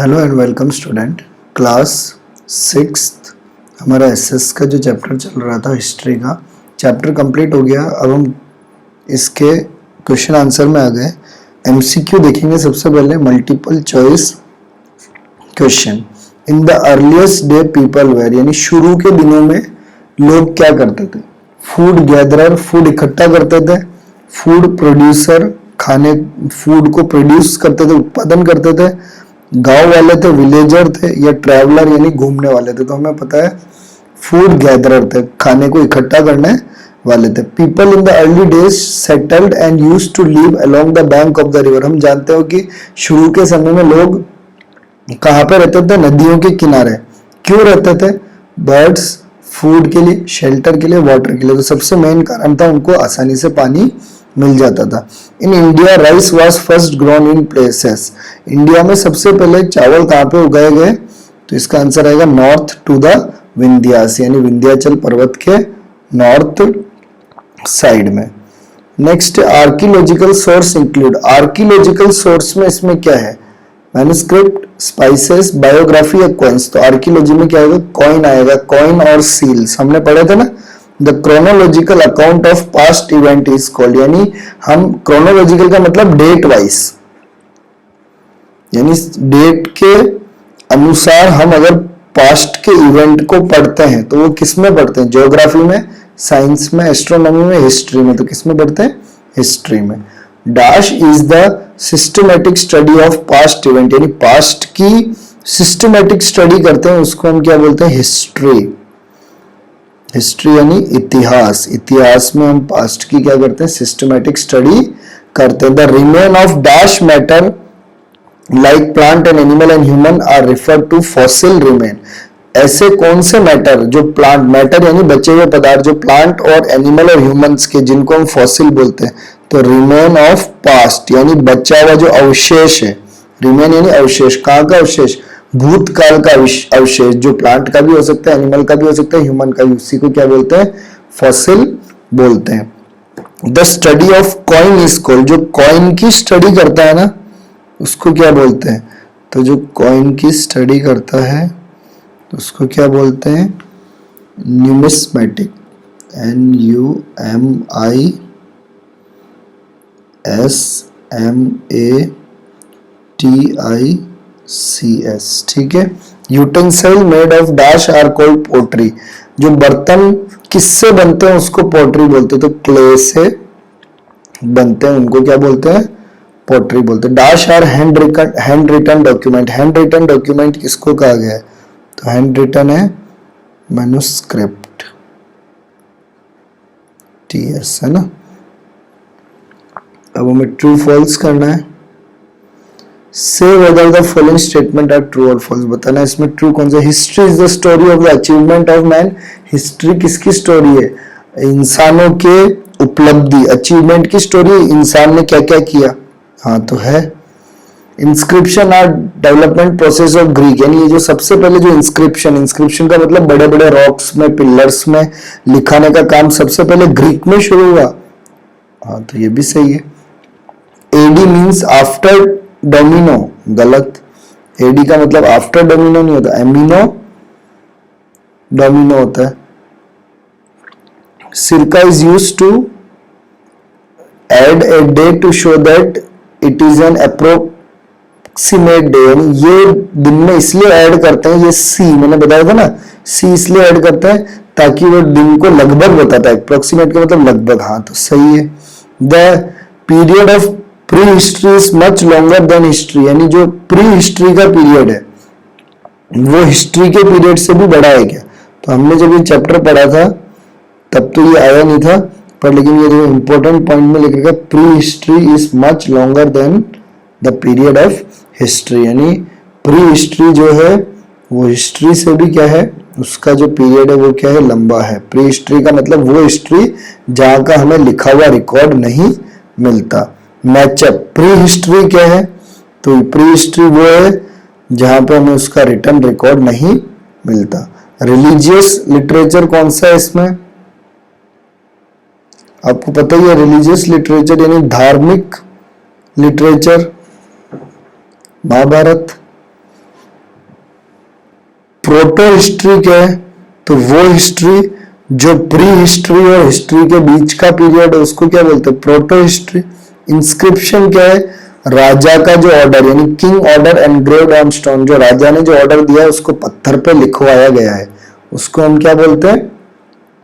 Hello and welcome student. Class sixth हमारा SS का जो चैप्टर चल रहा था हिस्ट्री का चैप्टर कंप्लीट हो गया। अब हम इसके क्वेश्चन आंसर में आ गए। एमसीक्यू देखेंगे सबसे पहले, multiple choice question. In the earliest day people were, यानी शुरू के दिनों में लोग क्या करते थे? फूड गैदरर, फूड इकट्ठा करते थे। फूड प्रोड्यूसर, खाने फूड को प्रोड्यूस करते थे, उत्पादन करते थे। गांव वाले थे, विलेजर थे, या ट्रैवलर यानी घूमने वाले थे। तो हमें पता है फूड गैदरर थे, खाने को इकट्ठा करने वाले थे। People in the early days settled and used to live along the bank of the river. हम जानते हो कि शुरू के समय में लोग कहाँ पे रहते थे? नदियों के किनारे। क्यों रहते थे? बर्ड्स, फूड के लिए, शेल्टर के लिए, वाटर के लिए। तो सबसे मेन कारण था उनको आसानी से पानी मिल जाता था। In India rice was first grown in places. India में सबसे पहले चावल कहाँ पे उगाए गए? तो इसका आंसर आएगा नॉर्थ टू द विंध्यास, यानी विंध्याचल पर्वत के नॉर्थ साइड में। Next, archaeological source include. Archaeological source में इसमें क्या है? मैन्युस्क्रिप्ट, स्पाइसेस, बायोग्राफी या कॉइन्स। तो आर्कियोलॉजी में क्या आएगा? कॉइन आएगा। कॉइन और सील्स हमने पढ़े थे ना। The chronological account of past event is called, यानी हम क्रोनोलॉजिकल का मतलब डेट वाइज, यानी डेट के अनुसार हम अगर पास्ट के इवेंट को पढ़ते हैं तो वो किस में पढ़ते हैं? ज्योग्राफी में, साइंस में, एस्ट्रोनॉमी में, हिस्ट्री में। तो किस में पढ़ते हैं? हिस्ट्री में। Dash is the systematic study of past event, यानी पास्ट की सिस्टमैटिक स्टडी करते हैं उसको हम क्या बोलते हैं? हिस्ट्री। हिस्ट्री यानी इतिहास। इतिहास में हम पास्ट की क्या करते हैं? सिस्टमैटिक स्टडी करते हैं। The remain of dash matter like plant and animal and human are referred to fossil remain. ऐसे कौन से मैटर, जो प्लांट, मैटर यानी बचे हुए पदार्थ, जो प्लांट और एनिमल और ह्यूमंस के, जिनको हम फॉसिल बोलते हैं। तो रिमेन ऑफ पास्ट यानी बचा हुआ जो अवशेष है। रिमेन यानी अवशेष। कहाँ का अवशेष? भूतकाल का अवशेष, जो प्लांट का भी हो सकता है, एनिमल का भी हो सकता है, ह्यूमन का भी। उसी को क्या बोलते हैं? फॉसिल बोलते हैं। The study of coin is called. जो कॉइन की स्टडी करता है ना उसको क्या बोलते हैं? तो जो कॉइन की स्टडी करता है तो उसको क्या बोलते हैं? न्यूमिस्मेटिक। NUMISMATICS, ठीक है। Utensil made of dash are called pottery. जो बर्तन किससे बनते हैं उसको पोट्री बोलते हैं। तो क्ले से बनते हैं उनको क्या बोलते हैं? पोट्री बोलते हैं। Dash are hand written document. Hand written document किसको कहा गया है? तो हैंड रिटन है मैन्युस्क्रिप्ट, TS है ना। अब हमें ट्रू फॉल्स करना है। Say whether the following statement are true और फॉल्स बताना है। इसमें ट्रू कौन सा? History is the story of the achievement of man. History किसकी स्टोरी है? इंसानों के उपलब्धि, अचीवमेंट की स्टोरी। इंसान ने क्या क्या किया, हाँ तो है। Inscription are development process of Greek, यानी ये जो सबसे पहले जो इंस्क्रिप्शन का मतलब बड़े बड़े रॉक्स में, पिलर्स में लिखाने का काम सबसे पहले ग्रीक में शुरू हुआ। हाँ तो ये भी सही है। एडी मीन्स आफ्टर डोमिनो, गलत। एडी का मतलब आफ्टर डोमिनो नहीं होता, एमिनो डोमिनो होता है। Circa is used to add a day to show that it is an approximate day, यानी ये दिन में इसलिए ऐड करते हैं, ये सी मैंने बताया था ना, सी इसलिए ऐड करते हैं ताकि वो दिन को लगभग बताता है। अप्रोक्सीमेट का मतलब लगभग, हाँ तो सही है। The period of pre history is much longer than history, यानी जो प्री हिस्ट्री का पीरियड है वो हिस्ट्री के पीरियड से भी बड़ा है क्या? तो हमने जब ये चैप्टर पढ़ा था तब तो ये आया नहीं था, पर लेकिन ये जो इंपॉर्टेंट पॉइंट में लिख रखा है, pre history is much longer than the period of history, यानी प्री हिस्ट्री जो है वो हिस्ट्री से भी क्या है, उसका जो पीरियड है वो क्या है? लंबा है। प्री हिस्ट्री का मतलब वो हिस्ट्री जहां का हमें लिखा हुआ रिकॉर्ड नहीं मिलता। मैचअप, प्री हिस्ट्री क्या है? तो प्री हिस्ट्री वो है जहां पे हमें उसका रिटन रिकॉर्ड नहीं मिलता। रिलीजियस लिटरेचर कौन सा है इसमें? आपको पता ही है, रिलीजियस लिटरेचर यानी धार्मिक लिटरेचर, महाभारत, प्रोटो हिस्ट्री क्या है? तो वो हिस्ट्री जो प्री हिस्ट्री और हिस्ट्री के बीच का पीरियड है उसको क्या बोलते हैं? Proto history. इंस्क्रिप्शन क्या है? राजा का जो ऑर्डर यानी king order engraved on stone, जो राजा ने जो ऑर्डर दिया है उसको पत्थर पे लिखवाया गया है, उसको हम क्या बोलते हैं?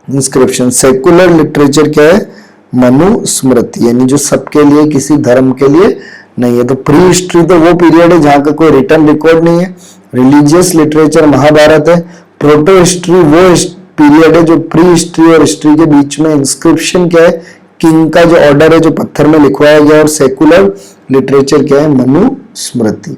इंस्क्रिप्शन। सेकुलर लिटरेचर क्या है? मनुस्मृति, यानी जो सबके लिए, किसी धर्म के लिए नहीं है। तो प्री हिस्ट्री तो वो पीरियड है जहां का कोई रिटर्न रिकॉर्ड नहीं है। रिलीजियस लिटरेचर महाभारत है। प्रोटो हिस्ट्री वो पीरियड है जो प्री हिस्ट्री और हिस्ट्री के बीच में। इंस्क्रिप्शन क्या है? किंग का जो ऑर्डर है जो पत्थर में लिखवाया गया। और सेकुलर लिटरेचर क्या है? मनुस्मृति।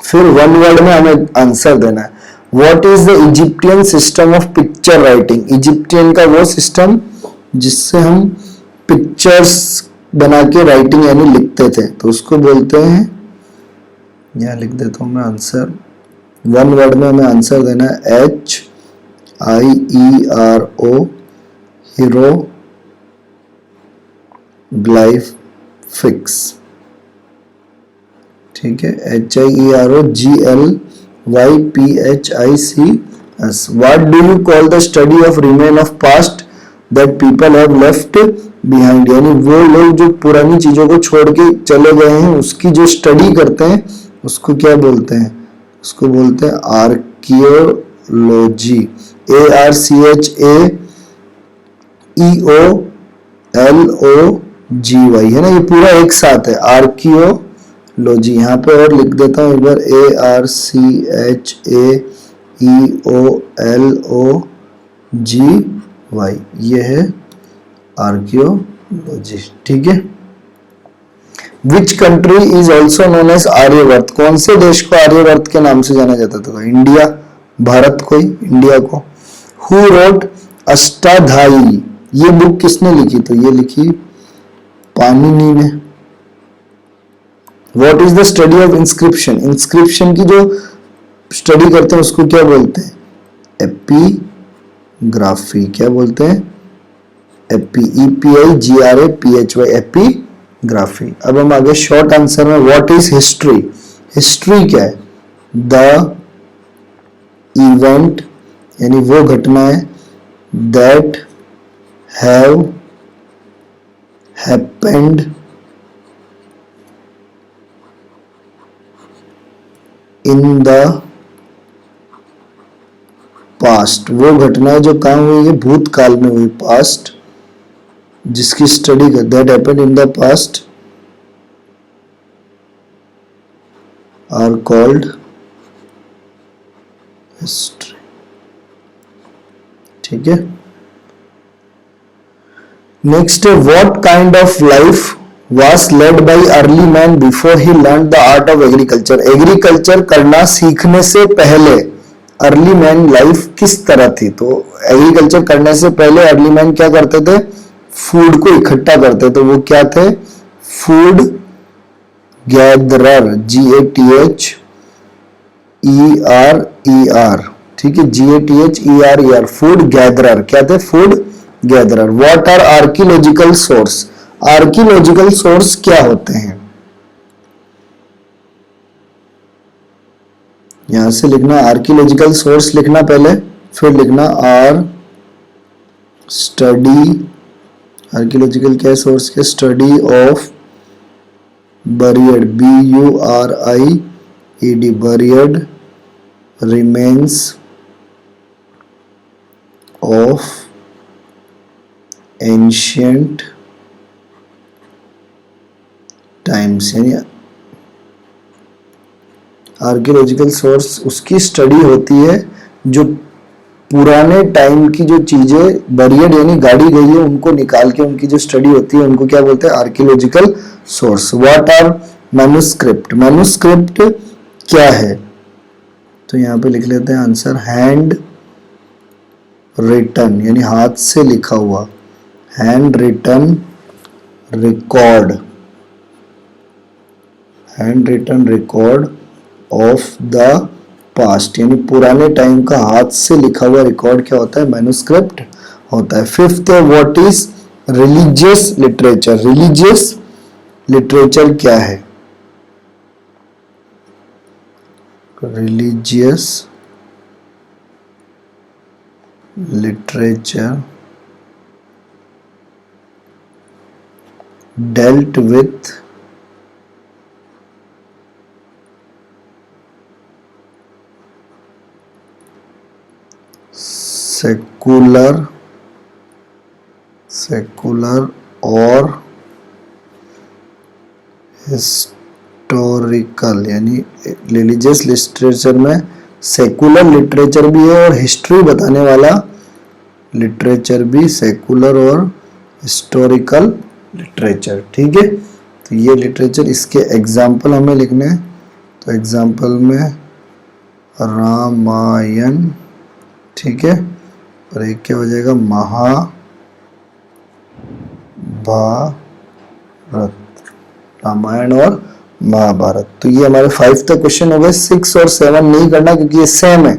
फिर वन वर्ड में हमें आंसर देना है। What is the Egyptian system of picture writing? Egyptian का वो सिस्टम जिससे हम पिक्चर्स बना के राइटिंग यानी लिखते थे, तो उसको बोलते हैं, यहां लिख देता हूं मैं आंसर। वन वर्ड में हमें आंसर देना है HIERO, हीरो ग्लाइफिक्स। ठीक है, HIEROGLYPHICS। What do you call the study of remain of past that people have left behind? यानी वो लोग जो पुरानी चीजों को छोड़ के चले गए हैं उसकी जो स्टडी करते हैं उसको क्या बोलते हैं? उसको बोलते हैं आर्कियोलॉजी। ARCHAEOLOGY है ना, ये पूरा एक साथ है आर्कियोलॉजी। यहाँ पे और लिख देता हूँ एक बार, ARCHAEOLOGY, ये है आर्कियोलॉजी। ठीक है। Which country is also known as Aryavarta? कौन से देश को आर्यवर्त के नाम से जाना जाता था? इंडिया, भारत को ही, इंडिया को। Who wrote Ashtadhyayi? ये बुक किसने लिखी? तो ये लिखी पाणिनि ने। What is the study of inscription? Inscription की जो स्टडी करते हैं उसको क्या बोलते हैं? एपिग्राफी। क्या बोलते हैं? EPIGRAPHY, epigraphy. अब हम आगे शॉर्ट आंसर में, व्हाट इज हिस्ट्री? हिस्ट्री क्या है? द इवेंट यानी वो घटनाएं that have happened in the past. वो घटनाएं जो कहाँ हुई है? भूतकाल में हुई, पास्ट, जिसकी स्टडी कर, that happened in the past are called history. ठीक है। नेक्स्ट है, what kind of life was led by early man before he learned the art of agriculture? Agriculture करना सीखने से पहले अर्ली मैन लाइफ किस तरह थी? तो एग्रीकल्चर करने से पहले अर्ली मैन क्या करते थे? फूड को इकट्ठा करते। तो वो क्या थे? Food gatherer, GATHERER। ठीक है, GATHERER, फूड गैदरर। क्या थे? Food gatherer. What are archaeological source? Archaeological source क्या होते हैं? यहां से लिखना आर्कियोलॉजिकल सोर्स लिखना पहले, फिर लिखना आर स्टडी। आर्कियोलॉजिकल क्या सोर्स के? Study of buried, BURIED, buried remains of ancient times. यानी आर्कियोलॉजिकल सोर्स उसकी स्टडी होती है जो पुराने टाइम की जो चीजें बरियड यानी गाड़ी गई है उनको निकाल के उनकी जो स्टडी होती है उनको क्या बोलते हैं? Archaeological source. What are manuscript? Manuscript क्या है? तो यहां पे लिख लेते हैं आंसर, हैंड रिटन यानी हाथ से लिखा हुआ, hand written record, hand written record of the past यानी पुराने टाइम का हाथ से लिखा हुआ रिकॉर्ड क्या होता है? मैन्युस्क्रिप्ट होता है। फिफ्थ है, what is religious literature? Religious literature क्या है? Religious literature dealt with secular और हिस्टोरिकल, यानी रिलीजियस लिटरेचर में सेकुलर लिटरेचर भी है और हिस्ट्री बताने वाला लिटरेचर भी, सेकुलर और हिस्टोरिकल लिटरेचर। ठीक है, तो ये लिटरेचर, इसके एग्जाम्पल हमें लिखने हैं। तो एग्जाम्पल में रामायण, ठीक है, और एक क्या हो जाएगा महाभारत। रामायण और महाभारत। तो ये हमारे 5 तक क्वेश्चन हो गए। 6 और 7 नहीं करना क्योंकि ये सेम है।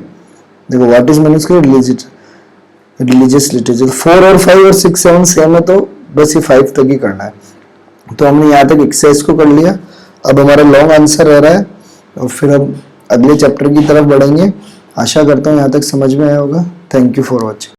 देखो what is manuscript, religious literature. 4 और 5 और 6 7 सेम है, तो बस ये 5 तक ही करना है। तो हमने यहाँ तक एक्सरसाइज को कर लिया। अब हमारा लॉन्ग आंसर रह रहा है और फिर हम अगले चैप्टर की तरफ बढ़ेंगे। आशा करता हूँ यहाँ तक समझ में आया होगा। Thank you for watching.